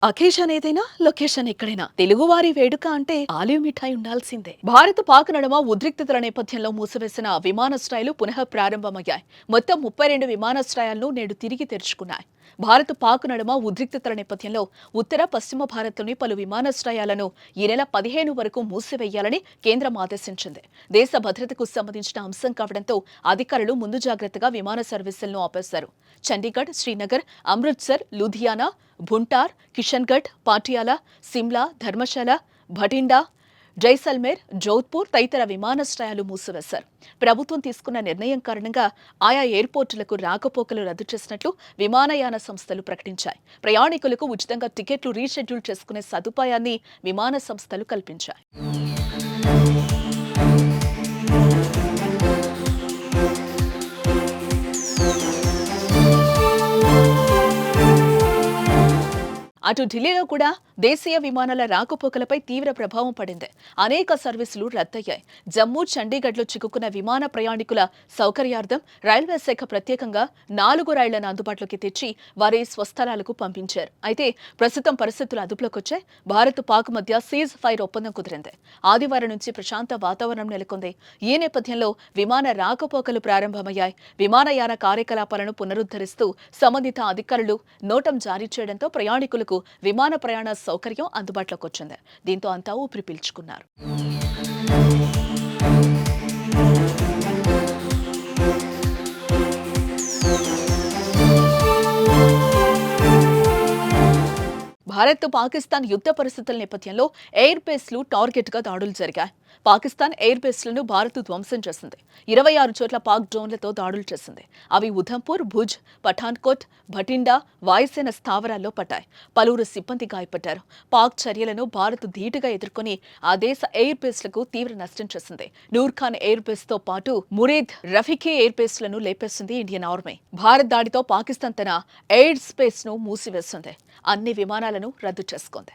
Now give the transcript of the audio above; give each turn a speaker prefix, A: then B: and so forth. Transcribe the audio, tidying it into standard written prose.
A: Occasion ఏదైనా location ఎక్కడైనా తెలుగువారి వేడుక అంటే ఆలివ్ మిఠాయి ఉండాల్సిందే. భారత్ పాక్ నడుమ ఉద్రిక్తతల నేపథ్యంలో మూసివేసిన విమానాశ్రయాలు పునః ప్రారంభమయ్యాయి. మొత్తం 32 విమానాశ్రయాలను నేడు తిరిగి తెరుచుకున్నాయి. భారత్ పాక్ నడుమ ఉద్రిక్తతల నేపథ్యంలో ఉత్తర పశ్చిమ భారత్లోని పలు విమానాశ్రయాలను ఈ నెల 15 వరకు మూసివేయాలని కేంద్రం ఆదేశించింది. దేశ భద్రతకు సంబంధించిన అంశం కావడంతో అధికారులు ముందు జాగ్రత్తగా విమాన సర్వీసులను ఆపేశారు. చండీగఢ్, శ్రీనగర్, అమృత్సర్, లూధియానా, భుంటార్, కిషన్గఢ్, పాటియాలా, సిమ్లా, ధర్మశాల, భటిండా, జైసల్మేర్, జోధ్పూర్ తదితర విమానాశ్రయాలు మూసివేశారు. ప్రభుత్వం తీసుకున్న నిర్ణయం కారణంగా ఆయా ఎయిర్పోర్టులకు రాకపోకలు రద్దు చేసినట్లు విమానయాన సంస్థలు ప్రకటించాయి. ప్రయాణికులకు ఉచితంగా టికెట్లు రీషెడ్యూల్ చేసుకునే సదుపాయాన్ని విమాన సంస్థలు కల్పించాయి. అటు ఢిల్లీలో కూడా దేశీయ విమానాల రాకపోకలపై తీవ్ర ప్రభావం పడింది. అనేక సర్వీసులు రద్దయ్యాయి. జమ్మూ, చండీగఢ్లో చిక్కుకున్న విమాన ప్రయాణికుల సౌకర్యార్థం రైల్వే శాఖ ప్రత్యేకంగా 4 రైళ్లను అందుబాటులోకి తెచ్చి వారి స్వస్థలాలకు పంపించారు. అయితే ప్రస్తుతం పరిస్థితులు అదుపులోకి వచ్చాయి. భారత్ పాక్ మధ్య సీజ్ ఫైర్ ఒప్పందం కుదిరింది. ఆదివారం నుంచి ప్రశాంత వాతావరణం నెలకొంది. ఈ నేపథ్యంలో విమాన రాకపోకలు ప్రారంభమయ్యాయి. విమానయాన కార్యకలాపాలను పునరుద్ధరిస్తూ సంబంధిత అధికారులు నోటం జారీ చేయడంతో ప్రయాణికులకు విమాన ప్రయాణ సౌకర్యం అందుబాటులోకి వచ్చింది. దీంతో అంతా ఊపిరి పీల్చుకున్నారు. భారత్ పాకిస్తాన్ యుద్ధ పరిస్థితుల నేపథ్యంలో ఎయిర్ బేస్లు టార్గెట్ గా దాడులు జరిగాయి. పాకిస్తాన్ ఎయిర్ బేస్లను భారత్ ధ్వంసం చేసింది. 26 చోట్ల పాక్ డ్రోన్లతో దాడులు చేసింది. అవి ఉధంపూర్, భుజ్, పఠాన్కోట్, భటిండా, వాయుసేన స్థావరాల్లో పడ్డాయి. పలువురు సిబ్బంది గాయపడ్డారు. పాక్ చర్యలను భారత్ ధీటుగా ఎదుర్కొని ఆ దేశ ఎయిర్ బేస్లకు తీవ్ర నష్టం చేసింది. నూర్ఖాన్ ఎయిర్ బేస్ తో పాటు మురీద్, రఫీఖీ ఎయిర్ బేస్లను లేపేసింది ఇండియన్ ఆర్మీ. భారత్ దాడితో పాకిస్తాన్ తన ఎయిర్ స్పేస్ ను మూసివేసింది. అన్ని విమానాలను రద్దు చేసుకుంది.